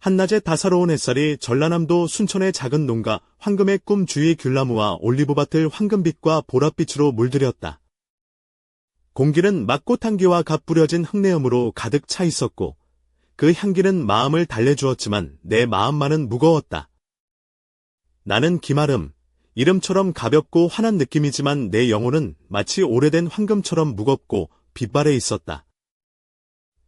한낮의 따사로운 햇살이 전라남도 순천의 작은 농가 황금의 꿈 주위 귤나무와 올리브밭을 황금빛과 보랏빛으로 물들였다. 공기는 막 꽃향기와 갓 뿌려진 흙내음으로 가득 차 있었고 그 향기는 마음을 달래주었지만 내 마음만은 무거웠다. 나는 김아름, 이름처럼 가볍고 환한 느낌이지만 내 영혼은 마치 오래된 황금처럼 무겁고 빛발해 있었다.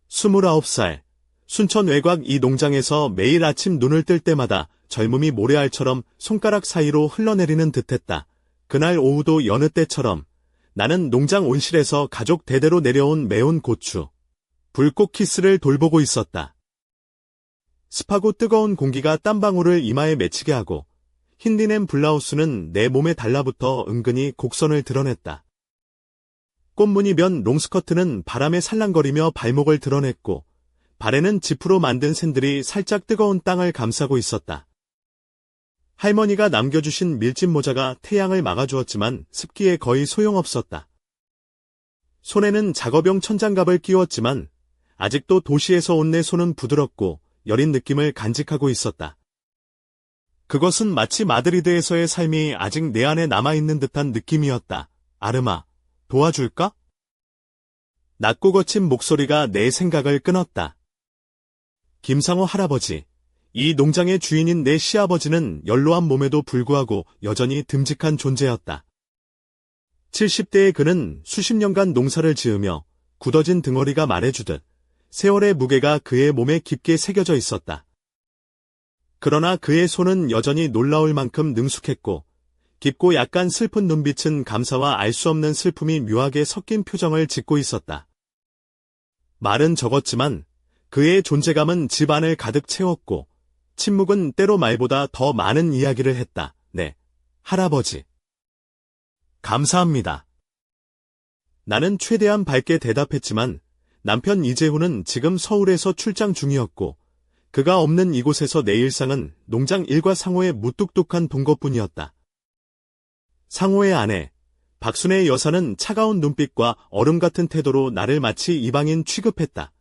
29살, 순천 외곽 이 농장에서 매일 아침 눈을 뜰 때마다 젊음이 모래알처럼 손가락 사이로 흘러내리는 듯했다. 그날 오후도 여느 때처럼 나는 농장 온실에서 가족 대대로 내려온 매운 고추, 불꽃 키스를 돌보고 있었다. 습하고 뜨거운 공기가 땀방울을 이마에 맺히게 하고 흰 리넨 블라우스는 내 몸에 달라붙어 은근히 곡선을 드러냈다. 꽃무늬 면 롱스커트는 바람에 살랑거리며 발목을 드러냈고 발에는 지프로 만든 샌들이 살짝 뜨거운 땅을 감싸고 있었다. 할머니가 남겨주신 밀짚 모자가 태양을 막아주었지만 습기에 거의 소용없었다. 손에는 작업용 천장갑을 끼웠지만 아직도 도시에서 온 내 손은 부드럽고 여린 느낌을 간직하고 있었다. 그것은 마치 마드리드에서의 삶이 아직 내 안에 남아있는 듯한 느낌이었다. 아름아, 도와줄까? 낮고 거친 목소리가 내 생각을 끊었다. 김상호 할아버지, 이 농장의 주인인 내 시아버지는 연로한 몸에도 불구하고 여전히 듬직한 존재였다. 70대의 그는 수십 년간 농사를 지으며 굳어진 등허리가 말해주듯 세월의 무게가 그의 몸에 깊게 새겨져 있었다. 그러나 그의 손은 여전히 놀라울 만큼 능숙했고 깊고 약간 슬픈 눈빛은 감사와 알 수 없는 슬픔이 묘하게 섞인 표정을 짓고 있었다. 말은 적었지만 그의 존재감은 집안을 가득 채웠고 침묵은 때로 말보다 더 많은 이야기를 했다. 네, 할아버지. 감사합니다. 나는 최대한 밝게 대답했지만 남편 이재훈은 지금 서울에서 출장 중이었고 그가 없는 이곳에서 내 일상은 농장 일과 상호의 무뚝뚝한 동거뿐이었다. 상호의 아내, 박순의 여사는 차가운 눈빛과 얼음 같은 태도로 나를 마치 이방인 취급했다.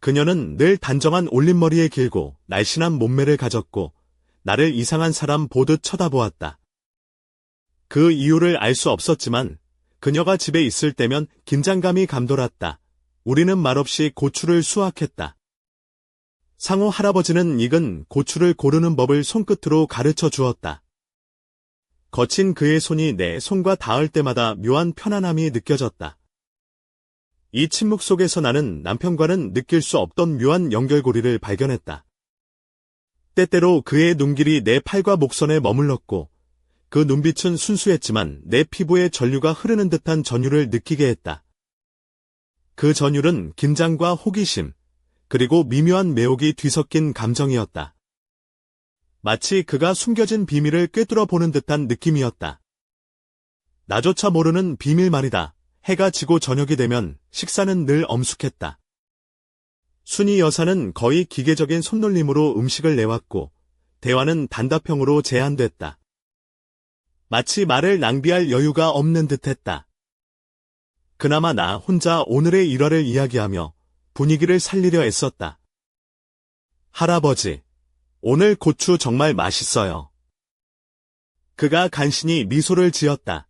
그녀는 늘 단정한 올림머리에 길고 날씬한 몸매를 가졌고 나를 이상한 사람 보듯 쳐다보았다. 그 이유를 알 수 없었지만 그녀가 집에 있을 때면 긴장감이 감돌았다. 우리는 말없이 고추를 수확했다. 상호 할아버지는 익은 고추를 고르는 법을 손끝으로 가르쳐 주었다. 거친 그의 손이 내 손과 닿을 때마다 묘한 편안함이 느껴졌다. 이 침묵 속에서 나는 남편과는 느낄 수 없던 묘한 연결고리를 발견했다. 때때로 그의 눈길이 내 팔과 목선에 머물렀고 그 눈빛은 순수했지만 내 피부에 전류가 흐르는 듯한 전율을 느끼게 했다. 그 전율은 긴장과 호기심, 그리고 미묘한 매혹이 뒤섞인 감정이었다. 마치 그가 숨겨진 비밀을 꿰뚫어 보는 듯한 느낌이었다. 나조차 모르는 비밀 말이다. 해가 지고 저녁이 되면 식사는 늘 엄숙했다. 순이 여사는 거의 기계적인 손놀림으로 음식을 내왔고 대화는 단답형으로 제한됐다. 마치 말을 낭비할 여유가 없는 듯했다. 그나마 나 혼자 오늘의 일화를 이야기하며 분위기를 살리려 애썼다. 할아버지, 오늘 고추 정말 맛있어요. 그가 간신히 미소를 지었다.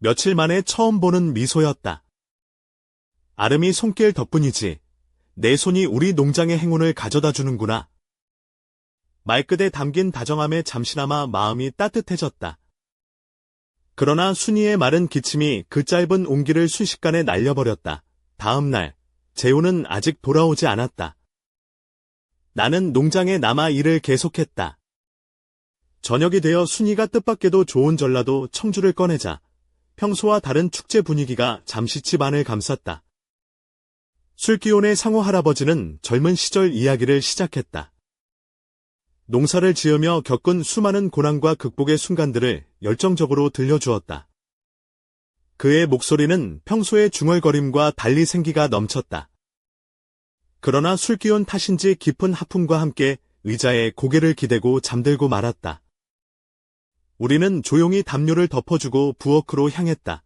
며칠 만에 처음 보는 미소였다. 아름이 손길 덕분이지. 내 손이 우리 농장의 행운을 가져다 주는구나. 말끝에 담긴 다정함에 잠시나마 마음이 따뜻해졌다. 그러나 순이의 마른 기침이 그 짧은 온기를 순식간에 날려버렸다. 다음 날, 재훈은 아직 돌아오지 않았다. 나는 농장에 남아 일을 계속했다. 저녁이 되어 순이가 뜻밖에도 좋은 전라도 청주를 꺼내자 평소와 다른 축제 분위기가 잠시 집안을 감쌌다. 술기운의 상호 할아버지는 젊은 시절 이야기를 시작했다. 농사를 지으며 겪은 수많은 고난과 극복의 순간들을 열정적으로 들려주었다. 그의 목소리는 평소의 중얼거림과 달리 생기가 넘쳤다. 그러나 술기운 탓인지 깊은 하품과 함께 의자에 고개를 기대고 잠들고 말았다. 우리는 조용히 담요를 덮어주고 부엌으로 향했다.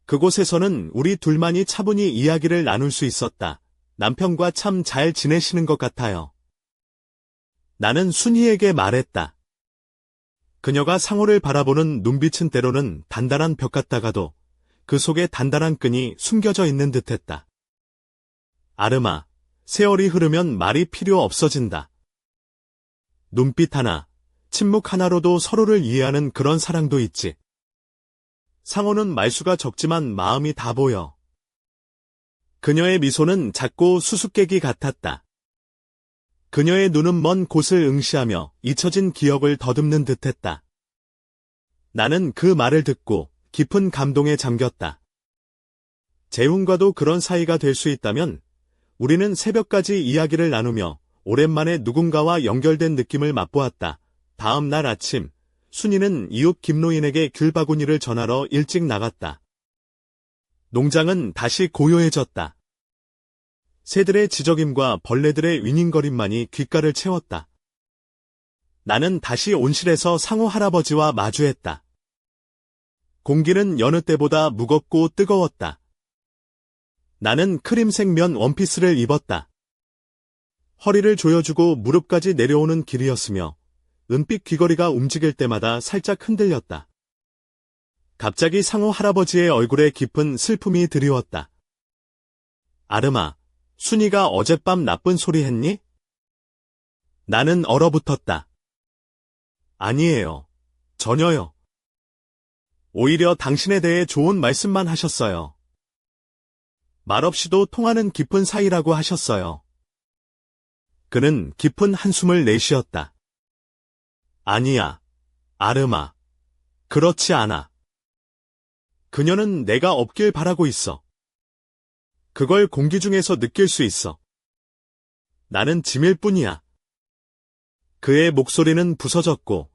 그곳에서는 우리 둘만이 차분히 이야기를 나눌 수 있었다. 남편과 참 잘 지내시는 것 같아요. 나는 순이에게 말했다. 그녀가 상호를 바라보는 눈빛은 때로는 단단한 벽 같다가도 그 속에 단단한 끈이 숨겨져 있는 듯했다. 아름아, 세월이 흐르면 말이 필요 없어진다. 눈빛 하나, 침묵 하나로도 서로를 이해하는 그런 사랑도 있지. 상호는 말수가 적지만 마음이 다 보여. 그녀의 미소는 작고 수수께끼 같았다. 그녀의 눈은 먼 곳을 응시하며 잊혀진 기억을 더듬는 듯했다. 나는 그 말을 듣고 깊은 감동에 잠겼다. 재훈과도 그런 사이가 될 수 있다면 우리는 새벽까지 이야기를 나누며 오랜만에 누군가와 연결된 느낌을 맛보았다. 다음 날 아침, 순이는 이웃 김노인에게 귤바구니를 전하러 일찍 나갔다. 농장은 다시 고요해졌다. 새들의 지저귐과 벌레들의 윙윙거림만이 귓가를 채웠다. 나는 다시 온실에서 상호 할아버지와 마주했다. 공기는 여느 때보다 무겁고 뜨거웠다. 나는 크림색 면 원피스를 입었다. 허리를 조여주고 무릎까지 내려오는 길이었으며 은빛 귀걸이가 움직일 때마다 살짝 흔들렸다. 갑자기 상호 할아버지의 얼굴에 깊은 슬픔이 드리웠다. 아름아, 순이가 어젯밤 나쁜 소리 했니? 나는 얼어붙었다. 아니에요. 전혀요. 오히려 당신에 대해 좋은 말씀만 하셨어요. 말없이도 통하는 깊은 사이라고 하셨어요. 그는 깊은 한숨을 내쉬었다. 아니야, 아름아. 그렇지 않아. 그녀는 내가 없길 바라고 있어. 그걸 공기 중에서 느낄 수 있어. 나는 짐일 뿐이야. 그의 목소리는 부서졌고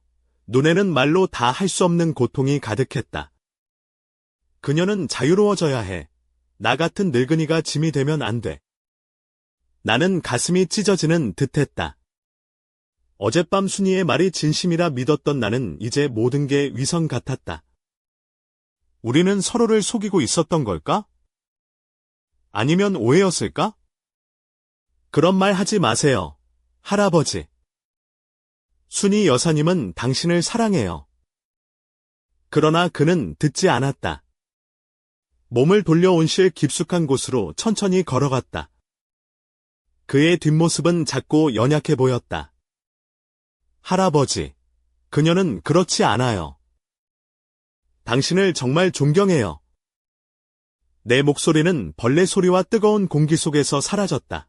눈에는 말로 다 할 수 없는 고통이 가득했다. 그녀는 자유로워져야 해. 나 같은 늙은이가 짐이 되면 안 돼. 나는 가슴이 찢어지는 듯했다. 어젯밤 순이의 말이 진심이라 믿었던 나는 이제 모든 게 위선 같았다. 우리는 서로를 속이고 있었던 걸까? 아니면 오해였을까? 그런 말 하지 마세요, 할아버지. 순이 여사님은 당신을 사랑해요. 그러나 그는 듣지 않았다. 몸을 돌려 온실 깊숙한 곳으로 천천히 걸어갔다. 그의 뒷모습은 작고 연약해 보였다. 할아버지, 그녀는 그렇지 않아요. 당신을 정말 존경해요. 내 목소리는 벌레 소리와 뜨거운 공기 속에서 사라졌다.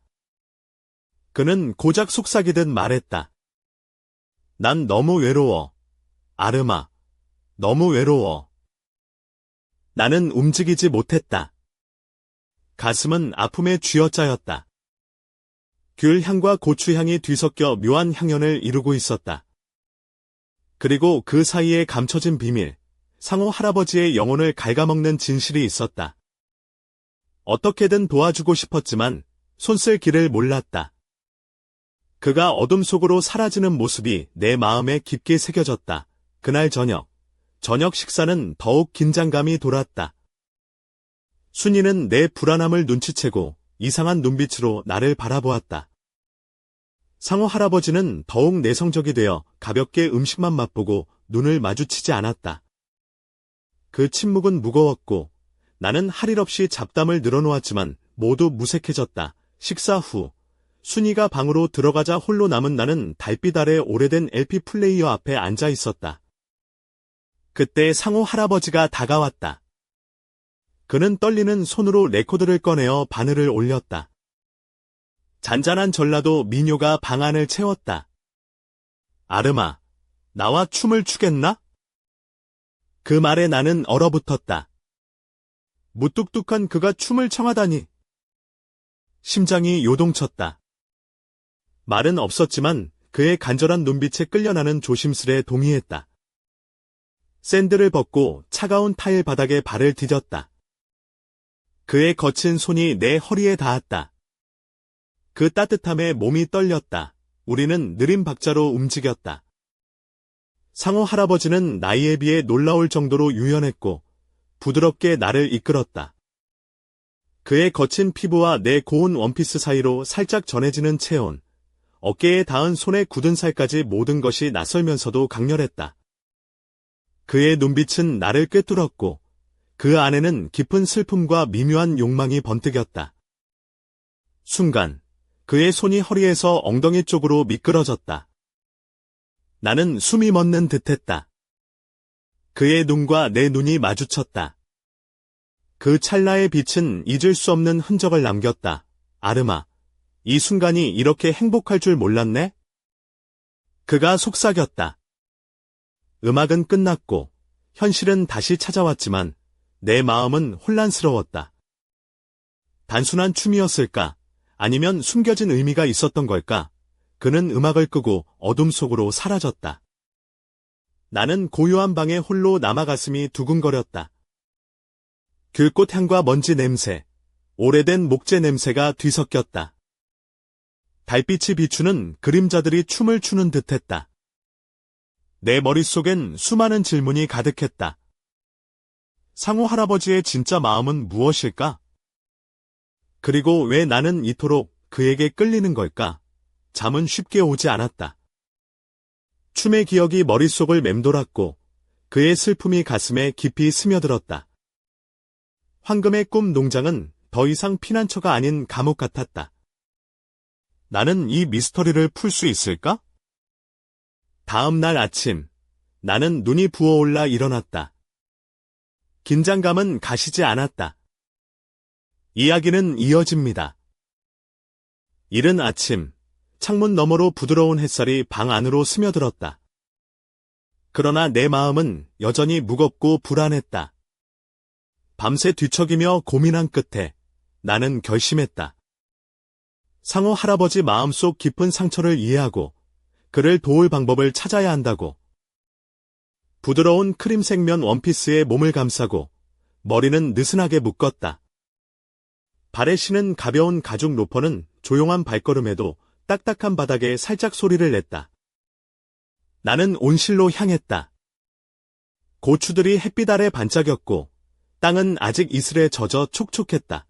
그는 고작 속삭이듯 말했다. 난 너무 외로워. 아름아, 너무 외로워. 나는 움직이지 못했다. 가슴은 아픔에 쥐어짜였다. 귤 향과 고추 향이 뒤섞여 묘한 향연을 이루고 있었다. 그리고 그 사이에 감춰진 비밀, 상호 할아버지의 영혼을 갉아먹는 진실이 있었다. 어떻게든 도와주고 싶었지만 손쓸 길을 몰랐다. 그가 어둠 속으로 사라지는 모습이 내 마음에 깊게 새겨졌다. 그날 저녁 식사는 더욱 긴장감이 돌았다. 순이는 내 불안함을 눈치채고 이상한 눈빛으로 나를 바라보았다. 상호 할아버지는 더욱 내성적이 되어 가볍게 음식만 맛보고 눈을 마주치지 않았다. 그 침묵은 무거웠고 나는 할 일 없이 잡담을 늘어놓았지만 모두 무색해졌다. 식사 후 순이가 방으로 들어가자 홀로 남은 나는 달빛 아래 오래된 LP 플레이어 앞에 앉아 있었다. 그때 상호 할아버지가 다가왔다. 그는 떨리는 손으로 레코드를 꺼내어 바늘을 올렸다. 잔잔한 전라도 민요가 방 안을 채웠다. 아름아, 나와 춤을 추겠나? 그 말에 나는 얼어붙었다. 무뚝뚝한 그가 춤을 청하다니. 심장이 요동쳤다. 말은 없었지만 그의 간절한 눈빛에 끌려나는 조심스레 동의했다. 샌들을 벗고 차가운 타일 바닥에 발을 디뎠다. 그의 거친 손이 내 허리에 닿았다. 그 따뜻함에 몸이 떨렸다. 우리는 느린 박자로 움직였다. 상호 할아버지는 나이에 비해 놀라울 정도로 유연했고 부드럽게 나를 이끌었다. 그의 거친 피부와 내 고운 원피스 사이로 살짝 전해지는 체온, 어깨에 닿은 손의 굳은 살까지 모든 것이 낯설면서도 강렬했다. 그의 눈빛은 나를 꿰뚫었고 그 안에는 깊은 슬픔과 미묘한 욕망이 번뜩였다. 순간 그의 손이 허리에서 엉덩이 쪽으로 미끄러졌다. 나는 숨이 멎는 듯했다. 그의 눈과 내 눈이 마주쳤다. 그 찰나의 빛은 잊을 수 없는 흔적을 남겼다. 아르마, 이 순간이 이렇게 행복할 줄 몰랐네? 그가 속삭였다. 음악은 끝났고 현실은 다시 찾아왔지만 내 마음은 혼란스러웠다. 단순한 춤이었을까? 아니면 숨겨진 의미가 있었던 걸까? 그는 음악을 끄고 어둠 속으로 사라졌다. 나는 고요한 방에 홀로 남아 가슴이 두근거렸다. 들꽃 향과 먼지 냄새, 오래된 목재 냄새가 뒤섞였다. 달빛이 비추는 그림자들이 춤을 추는 듯했다. 내 머릿속엔 수많은 질문이 가득했다. 상호 할아버지의 진짜 마음은 무엇일까? 그리고 왜 나는 이토록 그에게 끌리는 걸까? 잠은 쉽게 오지 않았다. 춤의 기억이 머릿속을 맴돌았고 그의 슬픔이 가슴에 깊이 스며들었다. 황금의 꿈 농장은 더 이상 피난처가 아닌 감옥 같았다. 나는 이 미스터리를 풀 수 있을까? 다음 날 아침, 나는 눈이 부어올라 일어났다. 긴장감은 가시지 않았다. 이야기는 이어집니다. 이른 아침, 창문 너머로 부드러운 햇살이 방 안으로 스며들었다. 그러나 내 마음은 여전히 무겁고 불안했다. 밤새 뒤척이며 고민한 끝에 나는 결심했다. 상호 할아버지 마음속 깊은 상처를 이해하고 그를 도울 방법을 찾아야 한다고. 부드러운 크림색 면 원피스에 몸을 감싸고 머리는 느슨하게 묶었다. 발에 신은 가벼운 가죽 로퍼는 조용한 발걸음에도 딱딱한 바닥에 살짝 소리를 냈다. 나는 온실로 향했다. 고추들이 햇빛 아래 반짝였고 땅은 아직 이슬에 젖어 촉촉했다.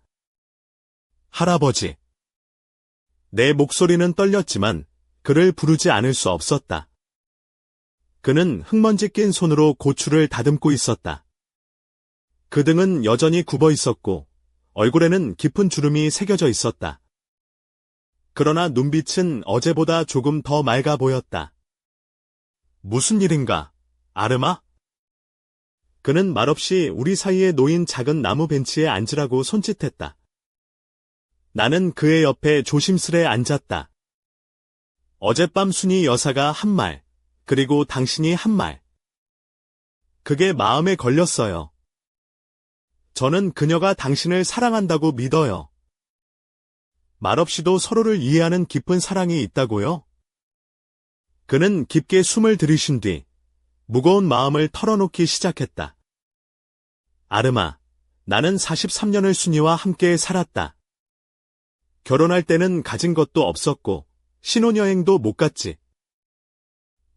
할아버지. 내 목소리는 떨렸지만 그를 부르지 않을 수 없었다. 그는 흙먼지 낀 손으로 고추를 다듬고 있었다. 그 등은 여전히 굽어 있었고 얼굴에는 깊은 주름이 새겨져 있었다. 그러나 눈빛은 어제보다 조금 더 맑아 보였다. 무슨 일인가, 아르마? 그는 말없이 우리 사이에 놓인 작은 나무 벤치에 앉으라고 손짓했다. 나는 그의 옆에 조심스레 앉았다. 어젯밤 순이 여사가 한 말, 그리고 당신이 한 말. 그게 마음에 걸렸어요. 저는 그녀가 당신을 사랑한다고 믿어요. 말없이도 서로를 이해하는 깊은 사랑이 있다고요? 그는 깊게 숨을 들이쉰 뒤 무거운 마음을 털어놓기 시작했다. 아르마, 나는 43년을 순이와 함께 살았다. 결혼할 때는 가진 것도 없었고 신혼여행도 못 갔지.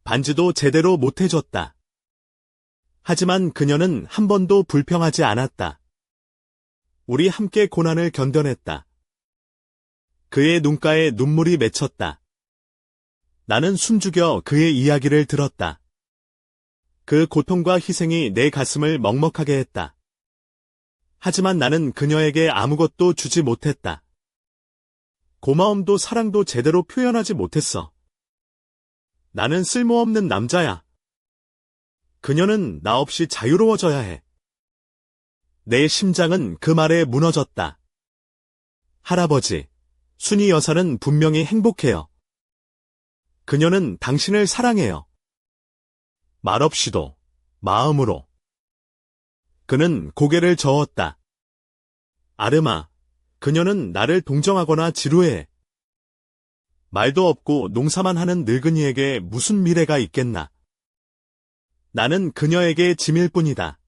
반지도 제대로 못 해줬다. 하지만 그녀는 한 번도 불평하지 않았다. 우리 함께 고난을 견뎌냈다. 그의 눈가에 눈물이 맺혔다. 나는 숨죽여 그의 이야기를 들었다. 그 고통과 희생이 내 가슴을 먹먹하게 했다. 하지만 나는 그녀에게 아무것도 주지 못했다. 고마움도 사랑도 제대로 표현하지 못했어. 나는 쓸모없는 남자야. 그녀는 나 없이 자유로워져야 해. 내 심장은 그 말에 무너졌다. 할아버지, 순이 여사는 분명히 행복해요. 그녀는 당신을 사랑해요. 말없이도, 마음으로. 그는 고개를 저었다. 아르마, 그녀는 나를 동정하거나 지루해. 말도 없고 농사만 하는 늙은이에게 무슨 미래가 있겠나. 나는 그녀에게 짐일 뿐이다.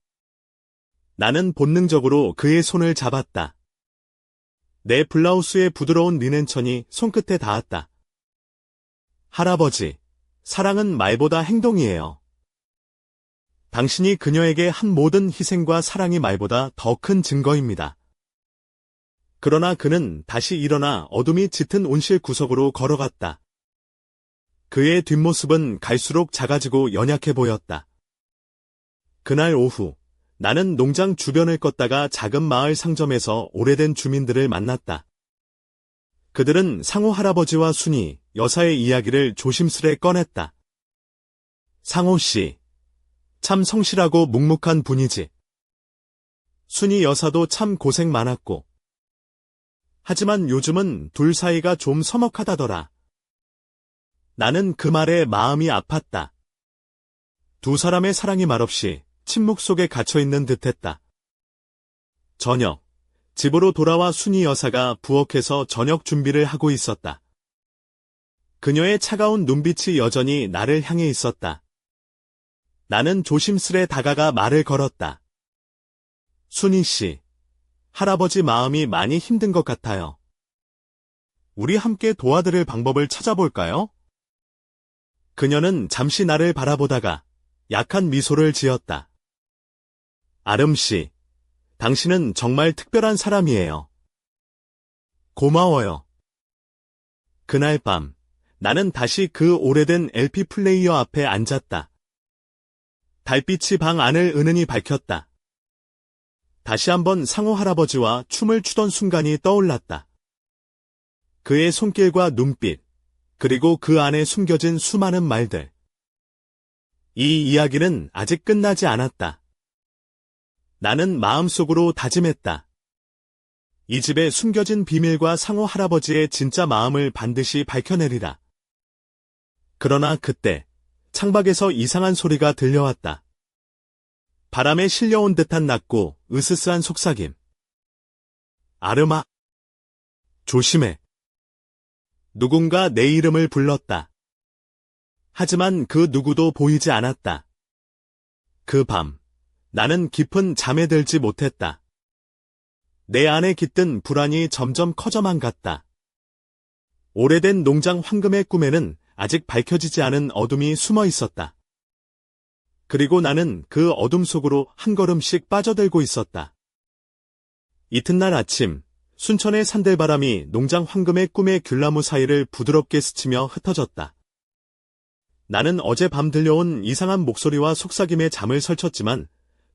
나는 본능적으로 그의 손을 잡았다. 내 블라우스의 부드러운 리넨천이 손끝에 닿았다. 할아버지, 사랑은 말보다 행동이에요. 당신이 그녀에게 한 모든 희생과 사랑이 말보다 더 큰 증거입니다. 그러나 그는 다시 일어나 어둠이 짙은 온실 구석으로 걸어갔다. 그의 뒷모습은 갈수록 작아지고 연약해 보였다. 그날 오후, 나는 농장 주변을 걷다가 작은 마을 상점에서 오래된 주민들을 만났다. 그들은 상호 할아버지와 순이 여사의 이야기를 조심스레 꺼냈다. 상호 씨, 참 성실하고 묵묵한 분이지. 순이 여사도 참 고생 많았고. 하지만 요즘은 둘 사이가 좀 서먹하다더라. 나는 그 말에 마음이 아팠다. 두 사람의 사랑이 말없이 침묵 속에 갇혀있는 듯했다. 저녁, 집으로 돌아와 순이 여사가 부엌에서 저녁 준비를 하고 있었다. 그녀의 차가운 눈빛이 여전히 나를 향해 있었다. 나는 조심스레 다가가 말을 걸었다. 순이 씨, 할아버지 마음이 많이 힘든 것 같아요. 우리 함께 도와드릴 방법을 찾아볼까요? 그녀는 잠시 나를 바라보다가 약한 미소를 지었다. 아름 씨, 당신은 정말 특별한 사람이에요. 고마워요. 그날 밤, 나는 다시 그 오래된 LP 플레이어 앞에 앉았다. 달빛이 방 안을 은은히 밝혔다. 다시 한번 상호 할아버지와 춤을 추던 순간이 떠올랐다. 그의 손길과 눈빛, 그리고 그 안에 숨겨진 수많은 말들. 이 이야기는 아직 끝나지 않았다. 나는 마음속으로 다짐했다. 이 집에 숨겨진 비밀과 상호 할아버지의 진짜 마음을 반드시 밝혀내리라. 그러나 그때 창밖에서 이상한 소리가 들려왔다. 바람에 실려온 듯한 낮고 으스스한 속삭임. 아름아, 조심해. 누군가 내 이름을 불렀다. 하지만 그 누구도 보이지 않았다. 그 밤, 나는 깊은 잠에 들지 못했다. 내 안에 깃든 불안이 점점 커져만 갔다. 오래된 농장 황금의 꿈에는 아직 밝혀지지 않은 어둠이 숨어 있었다. 그리고 나는 그 어둠 속으로 한 걸음씩 빠져들고 있었다. 이튿날 아침, 순천의 산들바람이 농장 황금의 꿈의 귤나무 사이를 부드럽게 스치며 흩어졌다. 나는 어젯밤 들려온 이상한 목소리와 속삭임에 잠을 설쳤지만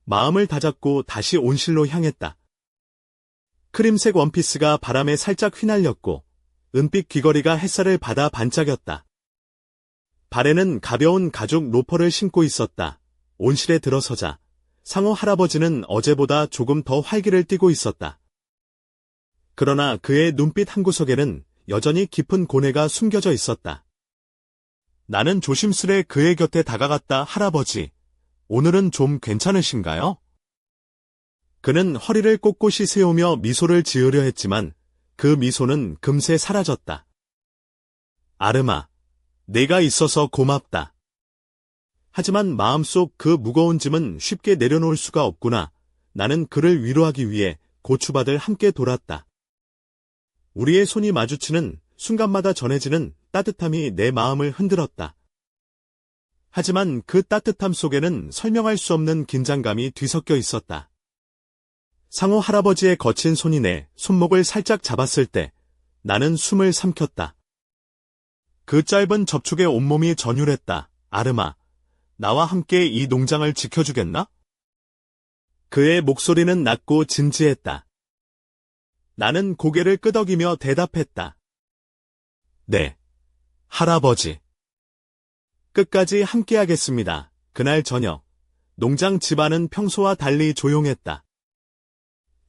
마음을 다잡고 다시 온실로 향했다. 크림색 원피스가 바람에 살짝 휘날렸고 은빛 귀걸이가 햇살을 받아 반짝였다. 발에는 가벼운 가죽 로퍼를 신고 있었다. 온실에 들어서자 상호 할아버지는 어제보다 조금 더 활기를 띠고 있었다. 그러나 그의 눈빛 한구석에는 여전히 깊은 고뇌가 숨겨져 있었다. 나는 조심스레 그의 곁에 다가갔다. 할아버지, 오늘은 좀 괜찮으신가요? 그는 허리를 꼿꼿이 세우며 미소를 지으려 했지만 그 미소는 금세 사라졌다. 아름아, 내가 있어서 고맙다. 하지만 마음속 그 무거운 짐은 쉽게 내려놓을 수가 없구나. 나는 그를 위로하기 위해 고추밭을 함께 돌았다. 우리의 손이 마주치는 순간마다 전해지는 따뜻함이 내 마음을 흔들었다. 하지만 그 따뜻함 속에는 설명할 수 없는 긴장감이 뒤섞여 있었다. 상호 할아버지의 거친 손이 내 손목을 살짝 잡았을 때 나는 숨을 삼켰다. 그 짧은 접촉에 온몸이 전율했다. 아름아, 나와 함께 이 농장을 지켜주겠나? 그의 목소리는 낮고 진지했다. 나는 고개를 끄덕이며 대답했다. 네, 할아버지. 끝까지 함께하겠습니다. 그날 저녁, 농장 집안은 평소와 달리 조용했다.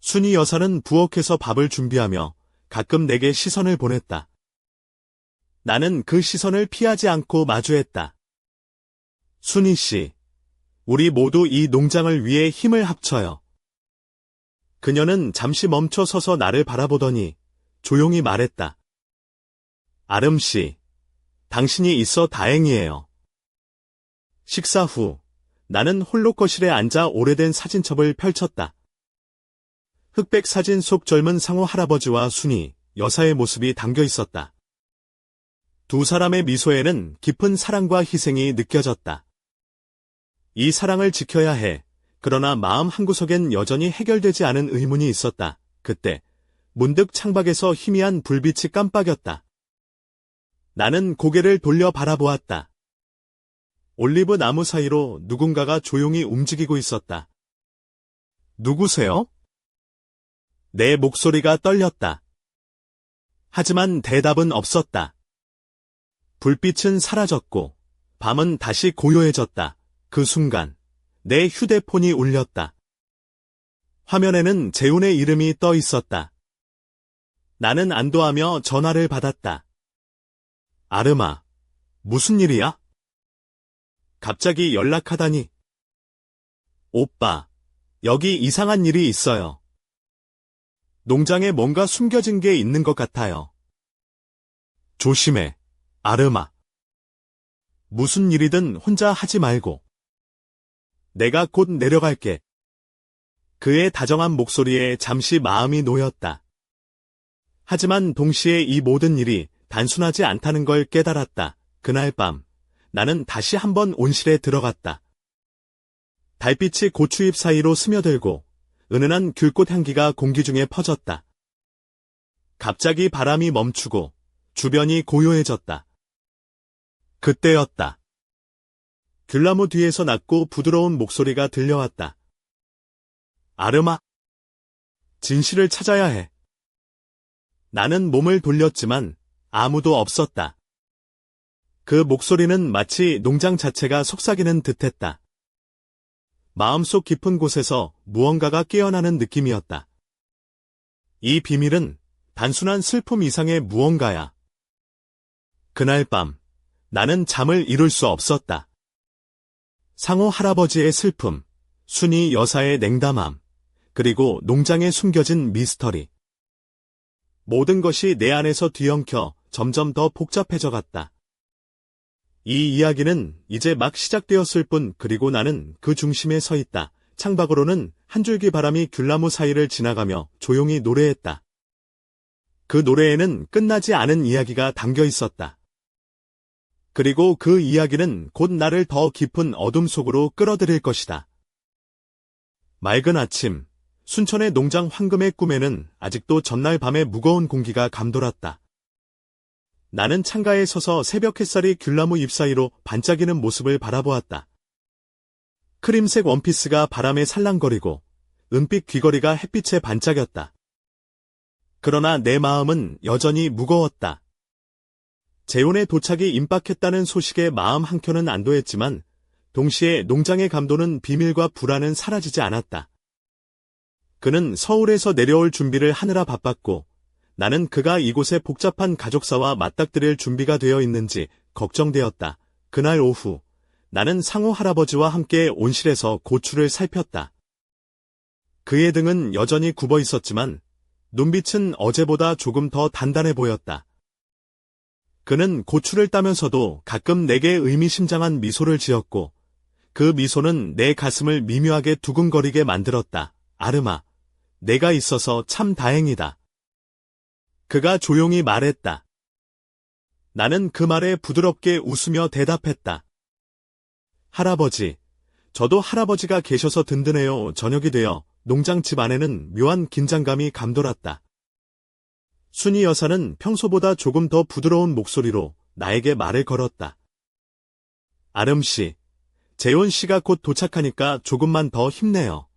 순이 여사는 부엌에서 밥을 준비하며 가끔 내게 시선을 보냈다. 나는 그 시선을 피하지 않고 마주했다. 순이 씨, 우리 모두 이 농장을 위해 힘을 합쳐요. 그녀는 잠시 멈춰 서서 나를 바라보더니 조용히 말했다. 아름 씨, 당신이 있어 다행이에요. 식사 후, 나는 홀로 거실에 앉아 오래된 사진첩을 펼쳤다. 흑백 사진 속 젊은 상호 할아버지와 순이 여사의 모습이 담겨 있었다. 두 사람의 미소에는 깊은 사랑과 희생이 느껴졌다. 이 사랑을 지켜야 해. 그러나 마음 한구석엔 여전히 해결되지 않은 의문이 있었다. 그때 문득 창밖에서 희미한 불빛이 깜빡였다. 나는 고개를 돌려 바라보았다. 올리브 나무 사이로 누군가가 조용히 움직이고 있었다. 누구세요? 내 목소리가 떨렸다. 하지만 대답은 없었다. 불빛은 사라졌고 밤은 다시 고요해졌다. 그 순간 내 휴대폰이 울렸다. 화면에는 재훈의 이름이 떠 있었다. 나는 안도하며 전화를 받았다. 아름아, 무슨 일이야? 갑자기 연락하다니. 오빠, 여기 이상한 일이 있어요. 농장에 뭔가 숨겨진 게 있는 것 같아요. 조심해, 아름아. 무슨 일이든 혼자 하지 말고. 내가 곧 내려갈게. 그의 다정한 목소리에 잠시 마음이 놓였다. 하지만 동시에 이 모든 일이 단순하지 않다는 걸 깨달았다. 그날 밤, 나는 다시 한번 온실에 들어갔다. 달빛이 고추잎 사이로 스며들고 은은한 귤꽃 향기가 공기 중에 퍼졌다. 갑자기 바람이 멈추고 주변이 고요해졌다. 그때였다. 귤나무 뒤에서 낮고 부드러운 목소리가 들려왔다. 아름아, 진실을 찾아야 해. 나는 몸을 돌렸지만 아무도 없었다. 그 목소리는 마치 농장 자체가 속삭이는 듯했다. 마음속 깊은 곳에서 무언가가 깨어나는 느낌이었다. 이 비밀은 단순한 슬픔 이상의 무언가야. 그날 밤, 나는 잠을 이룰 수 없었다. 상호 할아버지의 슬픔, 순이 여사의 냉담함, 그리고 농장에 숨겨진 미스터리. 모든 것이 내 안에서 뒤엉켜 점점 더 복잡해져 갔다. 이 이야기는 이제 막 시작되었을 뿐. 그리고 나는 그 중심에 서 있다. 창밖으로는 한 줄기 바람이 귤나무 사이를 지나가며 조용히 노래했다. 그 노래에는 끝나지 않은 이야기가 담겨 있었다. 그리고 그 이야기는 곧 나를 더 깊은 어둠 속으로 끌어들일 것이다. 맑은 아침, 순천의 농장 황금의 꿈에는 아직도 전날 밤의 무거운 공기가 감돌았다. 나는 창가에 서서 새벽 햇살이 귤나무 잎 사이로 반짝이는 모습을 바라보았다. 크림색 원피스가 바람에 살랑거리고 은빛 귀걸이가 햇빛에 반짝였다. 그러나 내 마음은 여전히 무거웠다. 재훈의 도착이 임박했다는 소식에 마음 한켠은 안도했지만 동시에 농장의 감도는 비밀과 불안은 사라지지 않았다. 그는 서울에서 내려올 준비를 하느라 바빴고 나는 그가 이곳의 복잡한 가족사와 맞닥뜨릴 준비가 되어 있는지 걱정되었다. 그날 오후 나는 상호 할아버지와 함께 온실에서 고추를 살폈다. 그의 등은 여전히 굽어 있었지만 눈빛은 어제보다 조금 더 단단해 보였다. 그는 고추를 따면서도 가끔 내게 의미심장한 미소를 지었고 그 미소는 내 가슴을 미묘하게 두근거리게 만들었다. 아름아, 내가 있어서 참 다행이다. 그가 조용히 말했다. 나는 그 말에 부드럽게 웃으며 대답했다. 할아버지, 저도 할아버지가 계셔서 든든해요. 저녁이 되어 농장집 안에는 묘한 긴장감이 감돌았다. 순이 여사는 평소보다 조금 더 부드러운 목소리로 나에게 말을 걸었다. 아름씨, 재훈 씨가 곧 도착하니까 조금만 더 힘내요.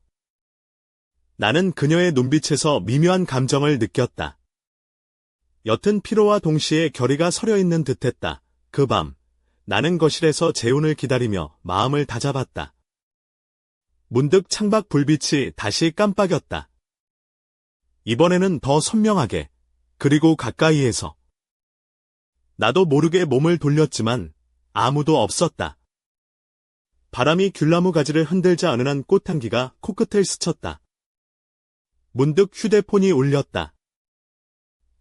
나는 그녀의 눈빛에서 미묘한 감정을 느꼈다. 옅은 피로와 동시에 결의가 서려 있는 듯했다. 그 밤, 나는 거실에서 재훈을 기다리며 마음을 다잡았다. 문득 창밖 불빛이 다시 깜빡였다. 이번에는 더 선명하게, 그리고 가까이에서. 나도 모르게 몸을 돌렸지만 아무도 없었다. 바람이 귤나무 가지를 흔들자 은은한 꽃향기가 코끝을 스쳤다. 문득 휴대폰이 울렸다.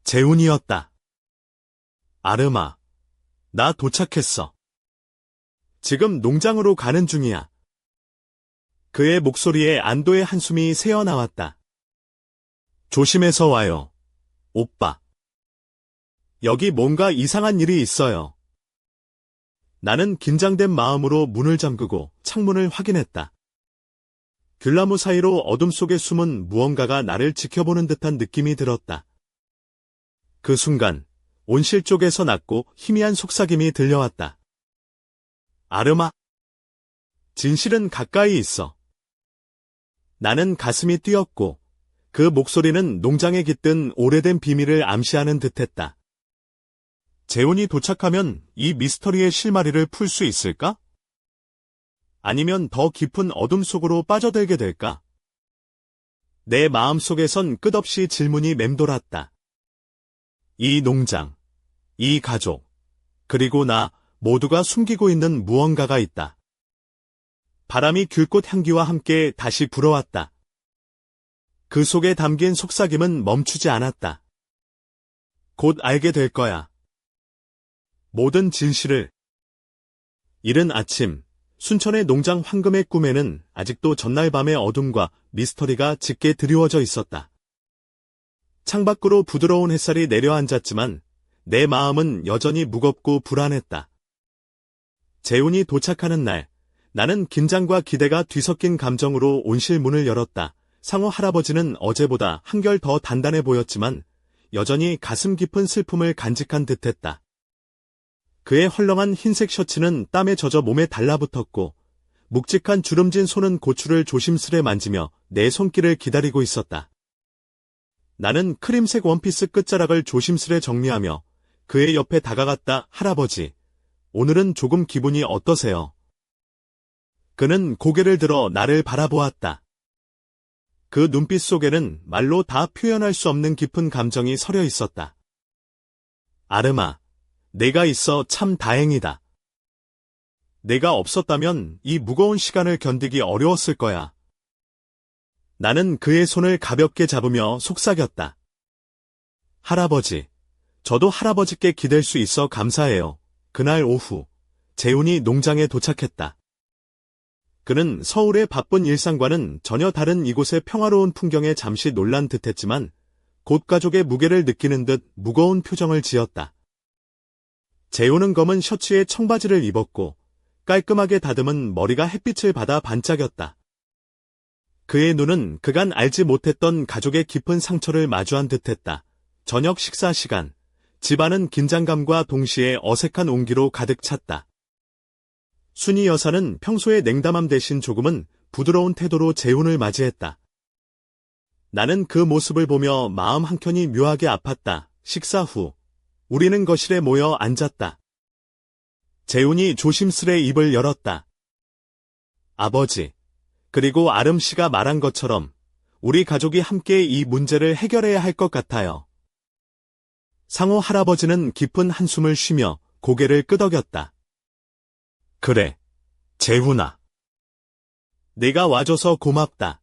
재훈이었다. 아름아, 나 도착했어. 지금 농장으로 가는 중이야. 그의 목소리에 안도의 한숨이 새어나왔다. 조심해서 와요, 오빠. 여기 뭔가 이상한 일이 있어요. 나는 긴장된 마음으로 문을 잠그고 창문을 확인했다. 귤나무 사이로 어둠 속에 숨은 무언가가 나를 지켜보는 듯한 느낌이 들었다. 그 순간 온실 쪽에서 낮고 희미한 속삭임이 들려왔다. 아르마. 진실은 가까이 있어. 나는 가슴이 뛰었고 그 목소리는 농장에 깃든 오래된 비밀을 암시하는 듯했다. 재훈이 도착하면 이 미스터리의 실마리를 풀 수 있을까? 아니면 더 깊은 어둠 속으로 빠져들게 될까? 내 마음속에선 끝없이 질문이 맴돌았다. 이 농장, 이 가족, 그리고 나 모두가 숨기고 있는 무언가가 있다. 바람이 귤꽃 향기와 함께 다시 불어왔다. 그 속에 담긴 속삭임은 멈추지 않았다. 곧 알게 될 거야. 모든 진실을. 이른 아침, 순천의 농장 황금의 꿈에는 아직도 전날 밤의 어둠과 미스터리가 짙게 드리워져 있었다. 창밖으로 부드러운 햇살이 내려앉았지만 내 마음은 여전히 무겁고 불안했다. 재훈이 도착하는 날, 나는 긴장과 기대가 뒤섞인 감정으로 온실 문을 열었다. 상호 할아버지는 어제보다 한결 더 단단해 보였지만 여전히 가슴 깊은 슬픔을 간직한 듯했다. 그의 헐렁한 흰색 셔츠는 땀에 젖어 몸에 달라붙었고 묵직한 주름진 손은 고추를 조심스레 만지며 내 손길을 기다리고 있었다. 나는 크림색 원피스 끝자락을 조심스레 정리하며 그의 옆에 다가갔다. 할아버지, 오늘은 조금 기분이 어떠세요? 그는 고개를 들어 나를 바라보았다. 그 눈빛 속에는 말로 다 표현할 수 없는 깊은 감정이 서려 있었다. 아르마, 내가 있어 참 다행이다. 내가 없었다면 이 무거운 시간을 견디기 어려웠을 거야. 나는 그의 손을 가볍게 잡으며 속삭였다. 할아버지, 저도 할아버지께 기댈 수 있어 감사해요. 그날 오후, 재훈이 농장에 도착했다. 그는 서울의 바쁜 일상과는 전혀 다른 이곳의 평화로운 풍경에 잠시 놀란 듯했지만 곧 가족의 무게를 느끼는 듯 무거운 표정을 지었다. 재훈은 검은 셔츠에 청바지를 입었고 깔끔하게 다듬은 머리가 햇빛을 받아 반짝였다. 그의 눈은 그간 알지 못했던 가족의 깊은 상처를 마주한 듯했다. 저녁 식사 시간, 집안은 긴장감과 동시에 어색한 온기로 가득 찼다. 순이 여사는 평소의 냉담함 대신 조금은 부드러운 태도로 재훈을 맞이했다. 나는 그 모습을 보며 마음 한켠이 묘하게 아팠다. 식사 후, 우리는 거실에 모여 앉았다. 재훈이 조심스레 입을 열었다. 아버지, 그리고 아름 씨가 말한 것처럼 우리 가족이 함께 이 문제를 해결해야 할 것 같아요. 상호 할아버지는 깊은 한숨을 쉬며 고개를 끄덕였다. 그래, 재훈아. 내가 와줘서 고맙다.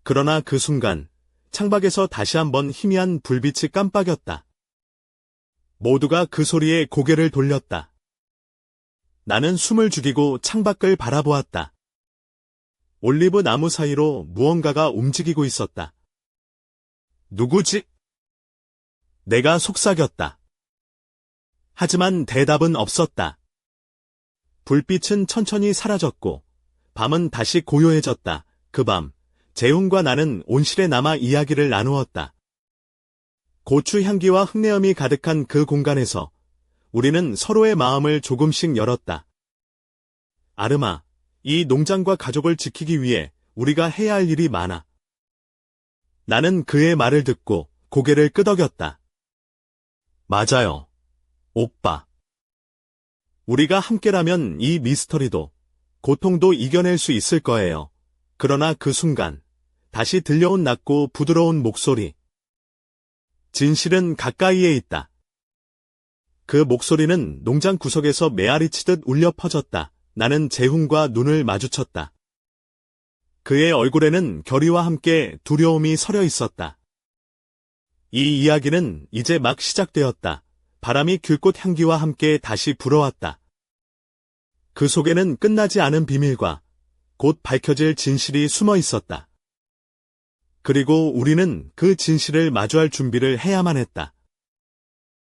그러나 그 순간 창밖에서 다시 한번 희미한 불빛이 깜빡였다. 모두가 그 소리에 고개를 돌렸다. 나는 숨을 죽이고 창밖을 바라보았다. 올리브 나무 사이로 무언가가 움직이고 있었다. 누구지? 내가 속삭였다. 하지만 대답은 없었다. 불빛은 천천히 사라졌고 밤은 다시 고요해졌다. 그 밤, 재훈과 나는 온실에 남아 이야기를 나누었다. 고추 향기와 흙내음이 가득한 그 공간에서 우리는 서로의 마음을 조금씩 열었다. 아르마, 이 농장과 가족을 지키기 위해 우리가 해야 할 일이 많아. 나는 그의 말을 듣고 고개를 끄덕였다. 맞아요, 오빠. 우리가 함께라면 이 미스터리도, 고통도 이겨낼 수 있을 거예요. 그러나 그 순간, 다시 들려온 낮고 부드러운 목소리. 진실은 가까이에 있다. 그 목소리는 농장 구석에서 메아리치듯 울려 퍼졌다. 나는 재훈과 눈을 마주쳤다. 그의 얼굴에는 결의와 함께 두려움이 서려 있었다. 이 이야기는 이제 막 시작되었다. 바람이 귤꽃 향기와 함께 다시 불어왔다. 그 속에는 끝나지 않은 비밀과 곧 밝혀질 진실이 숨어 있었다. 그리고 우리는 그 진실을 마주할 준비를 해야만 했다.